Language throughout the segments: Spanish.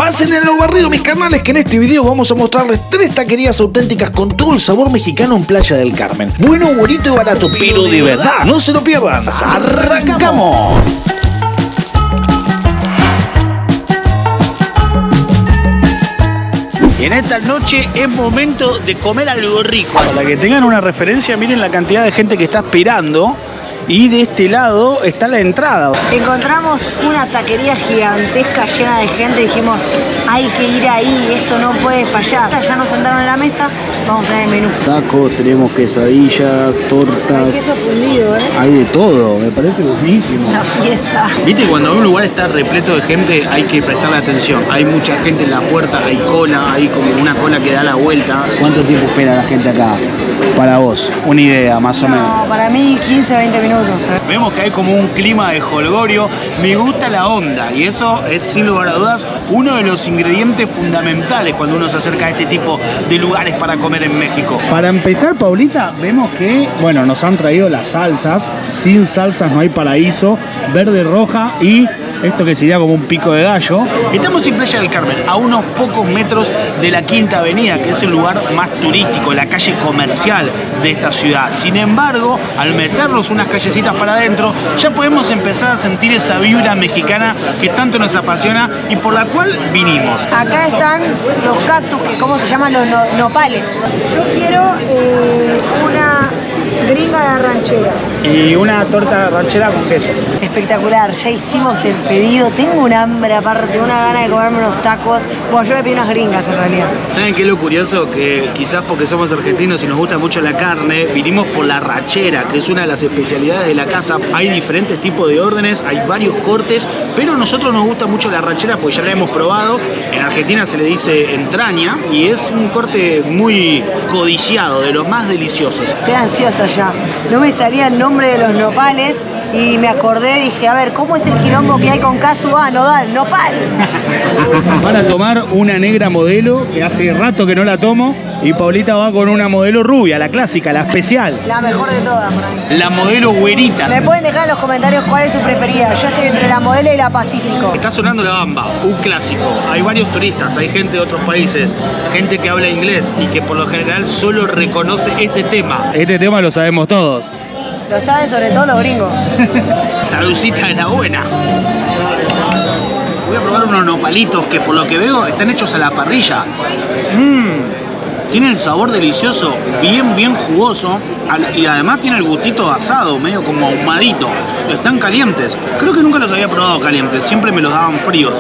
Pasen en los barrios, mis carnales, que en este video vamos a mostrarles 3 taquerías auténticas con todo el sabor mexicano en Playa del Carmen. Bueno, bonito y barato, pero de verdad, no se lo pierdan. ¡Arrancamos! En esta noche es momento de comer algo rico. Para que tengan una referencia, miren la cantidad de gente que está esperando. Y de este lado está la entrada. Encontramos una taquería gigantesca llena de gente. Dijimos, hay que ir ahí, esto no puede fallar. Ya nos sentaron en la mesa, vamos a ver el menú. Tacos, tenemos quesadillas, tortas. Hay queso fundido, Hay de todo, me parece buenísimo. Una fiesta. Viste, cuando un lugar está repleto de gente hay que prestarle atención. Hay mucha gente en la puerta, hay cola, hay como una cola que da la vuelta. ¿Cuánto tiempo espera la gente acá? Para vos, una idea más o menos. No, para mí 15 o 20 minutos. Vemos que hay como un clima de jolgorio. Me gusta la onda y eso es sin lugar a dudas uno de los ingredientes fundamentales cuando uno se acerca a este tipo de lugares para comer en México. Para empezar, Paulita, vemos que, bueno, nos han traído las salsas. Sin salsas no hay paraíso. Verde, roja y esto que sería como un pico de gallo. Estamos en Playa del Carmen, a unos pocos metros de la Quinta Avenida, que es el lugar más turístico, la calle comercial de esta ciudad. Sin embargo, al meternos unas callecitas para adentro, ya podemos empezar a sentir esa vibra mexicana que tanto nos apasiona y por la cual vinimos. Acá están los cactus, que ¿cómo se llaman? Los nopales. Yo quiero una gringa de ranchera. Y una torta ranchera con queso. Espectacular, ya hicimos el pedido. Tengo un hambre aparte, una gana de comerme unos tacos. Bueno, yo me pedí unas gringas en realidad. ¿Saben qué es lo curioso? Que quizás porque somos argentinos y nos gusta mucho la carne, vinimos por la rachera, que es una de las especialidades de la casa. Hay diferentes tipos de órdenes, hay varios cortes, pero a nosotros nos gusta mucho la rachera porque ya la hemos probado. En Argentina se le dice entraña y es un corte muy codiciado, de los más deliciosos. Estoy ansiosa ya. No me salía el nombre de los nopales y me acordé, dije, a ver, ¿cómo es el quilombo que hay con Casu? Ah, nodal, nopal. Para tomar una negra modelo, que hace rato que no la tomo, y Paulita va con una modelo rubia, la clásica, la especial. La mejor de todas, por ahí. La modelo güerita. Me pueden dejar en los comentarios cuál es su preferida. Yo estoy entre la modelo y la Pacífico. Está sonando La Bamba, un clásico. Hay varios turistas, hay gente de otros países, gente que habla inglés y que por lo general solo reconoce este tema. Este tema lo sabemos todos. Lo saben sobre todo los gringos. Saludcita de la buena. Voy a probar unos nopalitos que por lo que veo están hechos a la parrilla. Tiene el sabor delicioso, bien jugoso y además tiene el gustito asado, medio como ahumadito. Están calientes. Creo que nunca los había probado calientes, siempre me los daban fríos.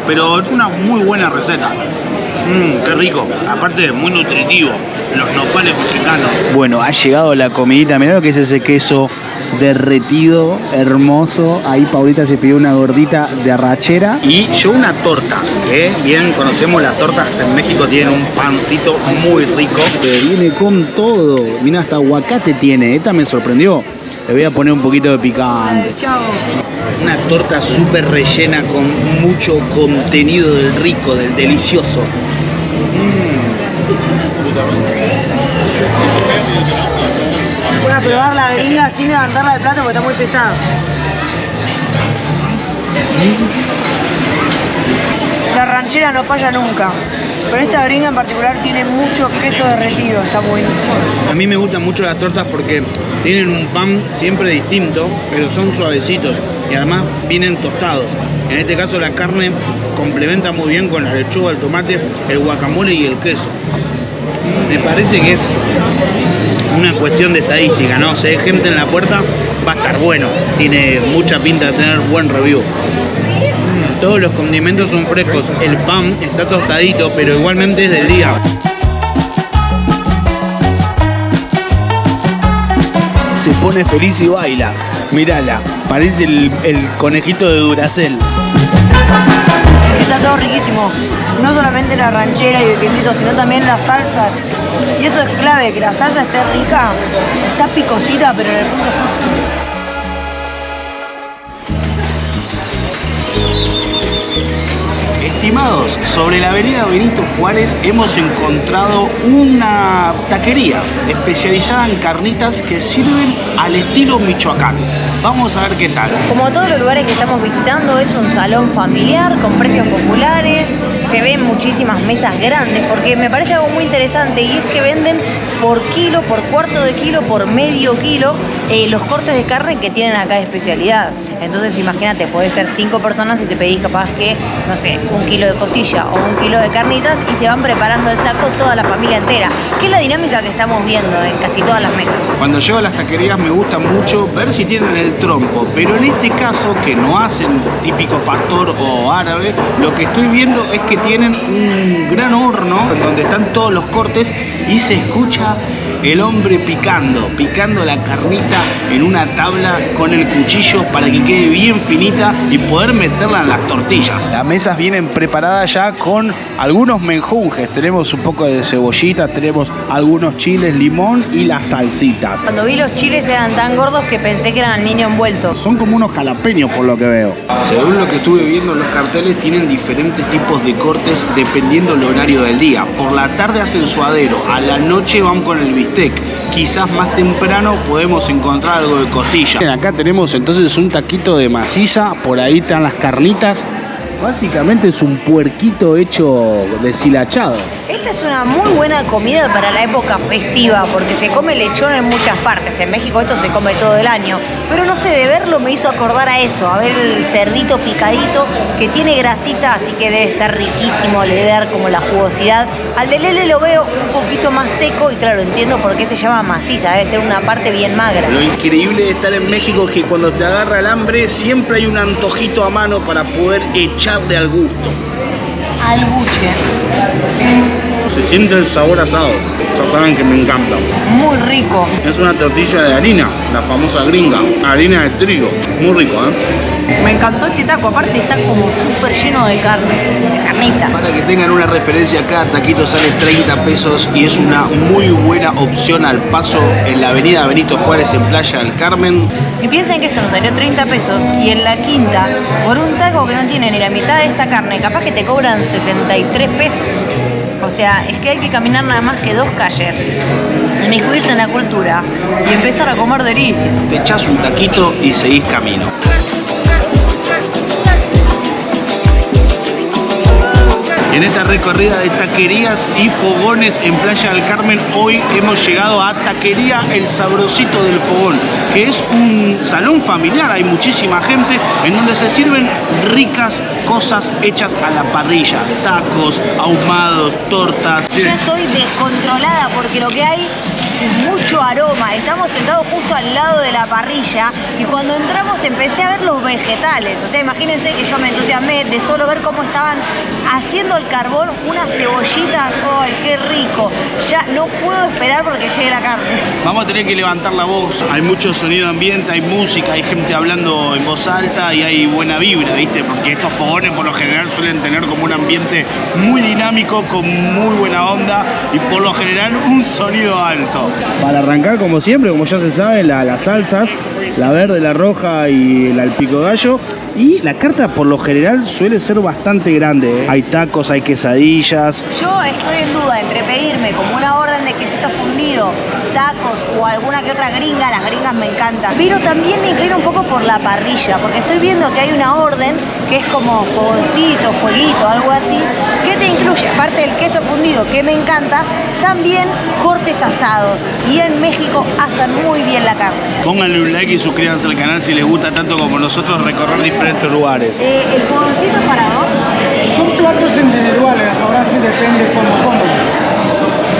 Pero es una muy buena receta. Qué rico, aparte muy nutritivo, los nopales mexicanos. Bueno, ha llegado la comidita, mirá lo que es ese queso derretido, hermoso. Ahí Paulita se pidió una gordita de arrachera. Y yo una torta, que bien conocemos las tortas en México, tienen un pancito muy rico. Que viene con todo, mirá, hasta aguacate tiene, esta me sorprendió. Le voy a poner un poquito de picante. Chao. Una torta súper rellena con mucho contenido del rico, del delicioso. Voy a probar la gringa sin levantarla del plato porque está muy pesada. La ranchera no falla nunca. Pero esta gringa en particular tiene mucho queso derretido, está buenísimo. A mí me gustan mucho las tortas porque tienen un pan siempre distinto, pero son suavecitos y además vienen tostados. En este caso la carne complementa muy bien con la lechuga, el tomate, el guacamole y el queso. Me parece que es una cuestión de estadística, ¿no? Si hay gente en la puerta, va a estar bueno. Tiene mucha pinta de tener buen review. Todos los condimentos son frescos, el pan está tostadito, pero igualmente es del día. Se pone feliz y baila. Mírala, parece el conejito de Duracell. Está todo riquísimo. No solamente la ranchera y el quesito, sino también las salsas. Y eso es clave, que la salsa esté rica. Está picosita, pero en el punto justo. Estimados, sobre la avenida Benito Juárez hemos encontrado una taquería especializada en carnitas que sirven al estilo Michoacán. Vamos a ver qué tal. Como todos los lugares que estamos visitando, es un salón familiar con precios populares. Se ven muchísimas mesas grandes, porque me parece algo muy interesante y es que venden por kilo, por cuarto de kilo, por medio kilo los cortes de carne que tienen acá de especialidad. Entonces imagínate, podés ser 5 personas y te pedís capaz que, no sé, 1 kilo de costilla o 1 kilo de carnitas y se van preparando el taco toda la familia entera, que es la dinámica que estamos viendo en casi todas las mesas. Cuando llego a las taquerías me gusta mucho ver si tienen el trompo, pero en este caso, que no hacen típico pastor o árabe, lo que estoy viendo es que tienen un gran horno donde están todos los cortes y se escucha el hombre picando la carnita en una tabla con el cuchillo para que quede bien finita y poder meterla en las tortillas. Las mesas vienen preparadas ya con algunos menjunjes. Tenemos un poco de cebollita, tenemos algunos chiles, limón y las salsitas. Cuando vi los chiles eran tan gordos que pensé que eran el niño envuelto. Son como unos jalapeños por lo que veo. Según lo que estuve viendo en los carteles, tienen diferentes tipos de cortes dependiendo el horario del día. Por la tarde hacen suadero, a la noche van con el bistec. Quizás más temprano podemos encontrar algo de costilla. Acá tenemos entonces un taquito de maciza, por ahí están las carnitas. Básicamente es un puerquito hecho deshilachado. Esta es una muy buena comida para la época festiva, porque se come lechón en muchas partes. En México esto se come todo el año. Pero no sé, de verlo me hizo acordar a eso, a ver el cerdito picadito, que tiene grasita, así que debe estar riquísimo, le debe dar como la jugosidad. Al de Lele lo veo un poquito más seco y claro, entiendo por qué se llama maciza, debe ser una parte bien magra. Lo increíble de estar en México es que cuando te agarra el hambre siempre hay un antojito a mano para poder echarle al gusto. Al buche. Se siente el sabor asado. Ya saben que me encanta. Muy rico. Es una tortilla de harina, la famosa gringa. Harina de trigo. Muy rico, ¿eh? Me encantó este taco, aparte está como súper lleno de carne, de carnita. Para que tengan una referencia, cada taquito sale 30 pesos y es una muy buena opción al paso en la avenida Benito Juárez en Playa del Carmen. Y piensen que esto nos salió 30 pesos y en la quinta, por un taco que no tiene ni la mitad de esta carne, capaz que te cobran 63 pesos. O sea, es que hay que caminar nada más que 2 calles, inmiscuirse en la cultura y empezar a comer delicias. Te echás un taquito y seguís camino. En esta recorrida de taquerías y fogones en Playa del Carmen, hoy hemos llegado a Taquería El Sabrosito del Fogón, que es un salón familiar, hay muchísima gente, en donde se sirven ricas cosas hechas a la parrilla, tacos, ahumados, tortas. Yo estoy descontrolada porque lo que hay es mucho aroma. Estamos sentados justo al lado de la parrilla y cuando entramos empecé a ver los vegetales. O sea, imagínense que yo me entusiasmé de solo ver cómo estaban haciendo al carbón unas cebollitas. ¡Ay, qué rico! Ya no puedo esperar porque llegue la carne. Vamos a tener que levantar la voz. Hay mucho sonido ambiente, hay música, hay gente hablando en voz alta y hay buena vibra, ¿viste? Porque estos fogones por lo general suelen tener como un ambiente muy dinámico, con muy buena onda y por lo general un sonido alto. Para arrancar, como siempre, como ya se sabe, las salsas, la verde, la roja y el pico gallo. Y la carta por lo general suele ser bastante grande, ¿eh? Hay tacos, hay quesadillas. Yo estoy en duda entre pedirme como una orden de quesito fundido, tacos o alguna que otra gringa. Las gringas me encantan. Pero también me inclino un poco por la parrilla, porque estoy viendo que hay una orden que es como fogoncito, fueguito, algo así, que te incluye, aparte del queso fundido, que me encanta, también cortes asados. Y en México asan muy bien la carne. Pónganle un like y suscríbanse al canal si les gusta tanto como nosotros recorrer diferentes lugares. ¿El fogoncito para dos? Son platos individuales, ahora sí depende cómo comen.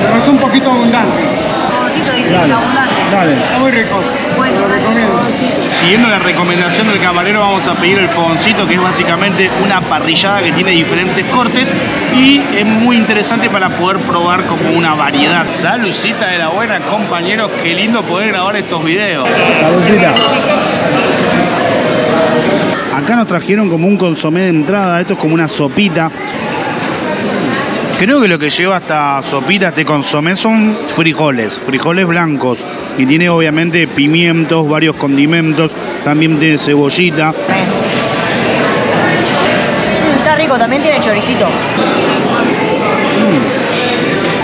Pero es un poquito abundante. El fogoncito dice que Dale, está abundante. dale. Está muy rico. Bueno, Te lo dale, recomiendo. fogoncito. Siguiendo la recomendación del camarero, vamos a pedir el fogoncito, que es básicamente una parrillada que tiene diferentes cortes y es muy interesante para poder probar como una variedad. Saludcita de la buena, compañeros, qué lindo poder grabar estos videos. Saludcita. Acá nos trajeron como un consomé de entrada, esto es como una sopita. Creo que lo que lleva esta sopita, este consomé, son frijoles blancos. Y tiene obviamente pimientos, varios condimentos, también tiene cebollita. Está rico, también tiene choricito.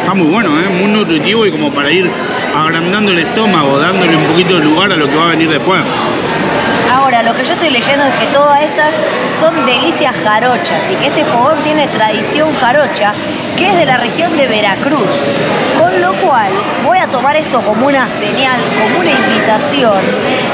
Está muy bueno, muy nutritivo y como para ir agrandando el estómago, dándole un poquito de lugar a lo que va a venir después. Ahora, lo que yo estoy leyendo es que todas estas son delicias jarochas y que este fogón tiene tradición jarocha, que es de la región de Veracruz. Con lo cual, voy a tomar esto como una señal, como una invitación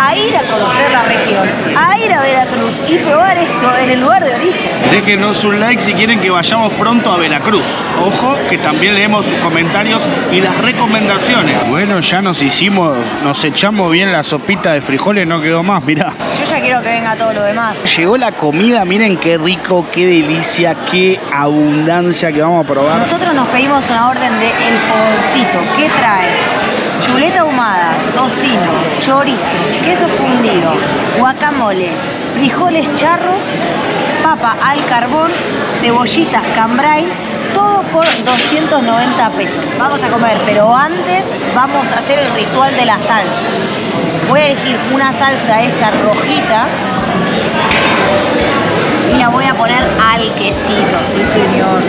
a ir a conocer la región, a ir a Veracruz y probar esto en el lugar de origen. Déjenos un like si quieren que vayamos pronto a Veracruz. Ojo, que también leemos sus comentarios y las recomendaciones. Bueno, ya nos echamos bien la sopita de frijoles, no quedó más, mirá. Yo ya quiero que venga todo lo demás. Llegó la comida, miren qué rico, qué delicia, qué abundancia que vamos a probar. Nosotros nos pedimos una orden de El Fogoncito, que trae chuleta ahumada, tocino, chorizo, queso fundido, guacamole, frijoles charros, papa al carbón, cebollitas cambray, todo por 290 pesos. Vamos a comer, pero antes vamos a hacer el ritual de la salsa. Voy a elegir una salsa esta rojita y la voy a poner al quesito, sí señor.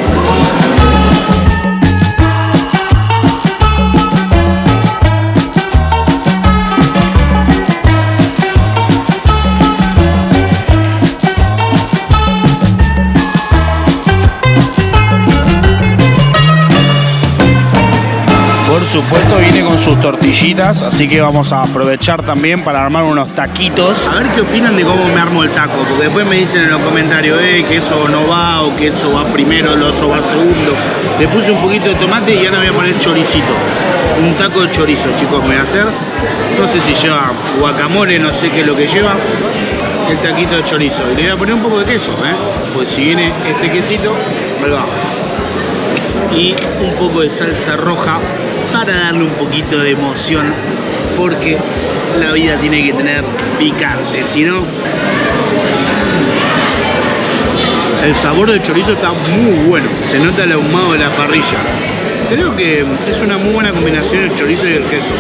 Por supuesto viene con sus tortillitas, así que vamos a aprovechar también para armar unos taquitos. A ver qué opinan de cómo me armo el taco, porque después me dicen en los comentarios que eso no va o que eso va primero, el otro va segundo. Le puse un poquito de tomate y ahora voy a poner choricito. Un taco de chorizo, chicos, me voy a hacer. No sé si lleva guacamole, no sé qué es lo que lleva. El taquito de chorizo. Y le voy a poner un poco de queso, pues si viene este quesito, me va. Y un poco de salsa roja para darle un poquito de emoción, porque la vida tiene que tener picante, si no... El sabor del chorizo está muy bueno, se nota el ahumado de la parrilla. Creo que es una muy buena combinación el chorizo y el queso.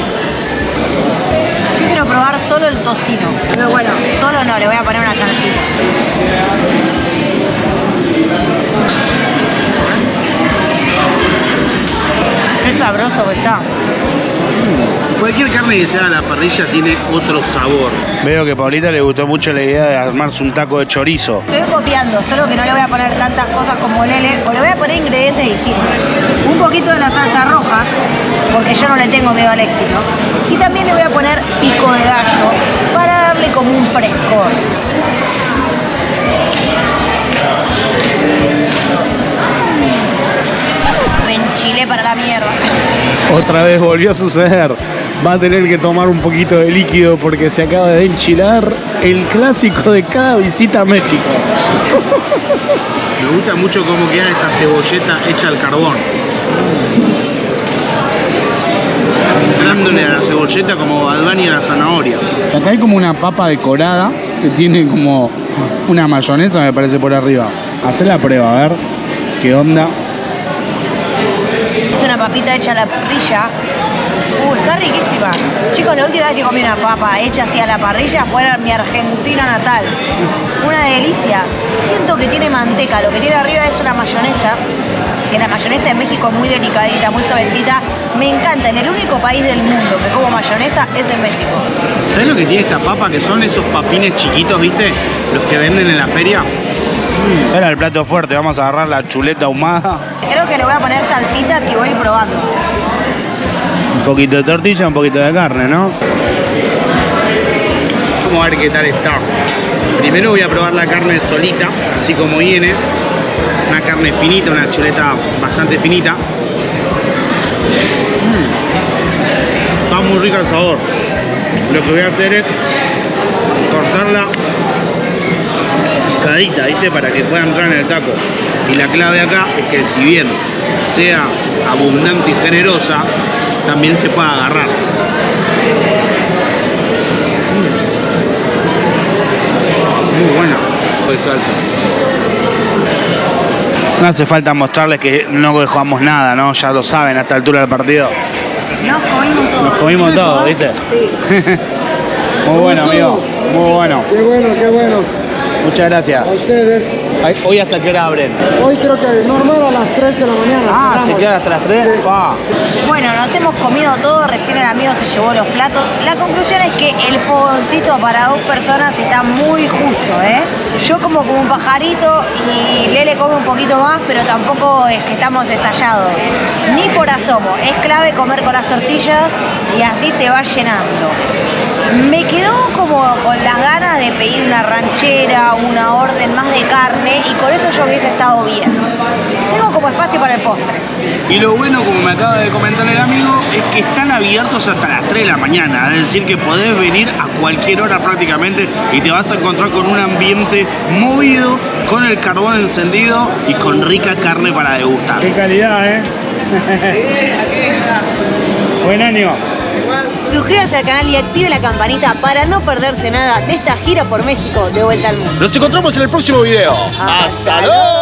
Yo quiero probar solo el tocino, pero bueno, solo no, le voy a poner una salsita. Qué sabroso que está. Cualquier carne que sea a la parrilla tiene otro sabor. Veo que a Paulita le gustó mucho la idea de armarse un taco de chorizo. Estoy copiando, solo que no le voy a poner tantas cosas como Lele, o le voy a poner ingredientes distintos. Un poquito de la salsa roja, porque yo no le tengo miedo al éxito. Y también le voy a poner pico de gallo, para darle como un frescor. Me enchilé para la mierda. Otra vez volvió a suceder. Va a tener que tomar un poquito de líquido porque se acaba de enchilar el clásico de cada visita a México. Me gusta mucho cómo queda esta cebolleta hecha al carbón. Dándole a la cebolleta como Bad Bunny a la zanahoria. Acá hay como una papa decorada que tiene como una mayonesa, me parece, por arriba. Hacé la prueba, a ver qué onda. Es una papita hecha a la parrilla. Está riquísima. Chicos, la última vez que comí una papa hecha así a la parrilla fue en mi Argentina natal. Una delicia. Siento que tiene manteca. Lo que tiene arriba es una mayonesa. Que la mayonesa de México es muy delicadita, muy suavecita. Me encanta. En el único país del mundo que como mayonesa es en México. ¿Sabes lo que tiene esta papa? Que son esos papines chiquitos, ¿viste? Los que venden en la feria. Era el plato fuerte. Vamos a agarrar la chuleta ahumada. Creo que le voy a poner salsitas y voy a ir probando. Un poquito de tortilla, un poquito de carne, ¿no? Vamos a ver qué tal está. Primero voy a probar la carne solita, así como viene. Una carne finita, una chuleta bastante finita. Está muy rica el sabor. Lo que voy a hacer es cortarla picadita, ¿viste? Para que pueda entrar en el taco. Y la clave acá es que si bien sea abundante y generosa, también se puede agarrar. Muy buena de salsa. No hace falta mostrarles que no dejamos nada, ¿no? Ya lo saben a esta altura del partido. Nos comimos todo. Nos comimos todo, ¿viste? Sí. Muy bueno, amigo. Muy bueno. Qué bueno, qué bueno. Muchas gracias. A ustedes. Hoy hasta qué hora abren. Hoy creo que normal a las 3 3 de la mañana. Ah, cerramos. ¿se queda hasta las 3? Sí. Pa. Bueno, nos hemos comido todo, recién el amigo se llevó los platos. La conclusión es que el fogoncito para 2 personas está muy justo, ¿eh? Yo como un pajarito y Lele come un poquito más, pero tampoco es que estamos estallados. Ni por asomo. Es clave comer con las tortillas y así te va llenando. Me quedó como con las ganas de pedir una ranchera, una orden más de carne y con eso yo hubiese estado bien. Tengo como espacio para el postre. Y lo bueno, como me acaba de comentar el amigo, es que están abiertos hasta las 3 de la mañana. Es decir, que podés venir a cualquier hora prácticamente y te vas a encontrar con un ambiente movido, con el carbón encendido y con rica carne para degustar. Qué calidad, Buen año. Suscríbanse al canal y active la campanita para no perderse nada de esta gira por México de vuelta al mundo. Nos encontramos en el próximo video. ¡Hasta luego!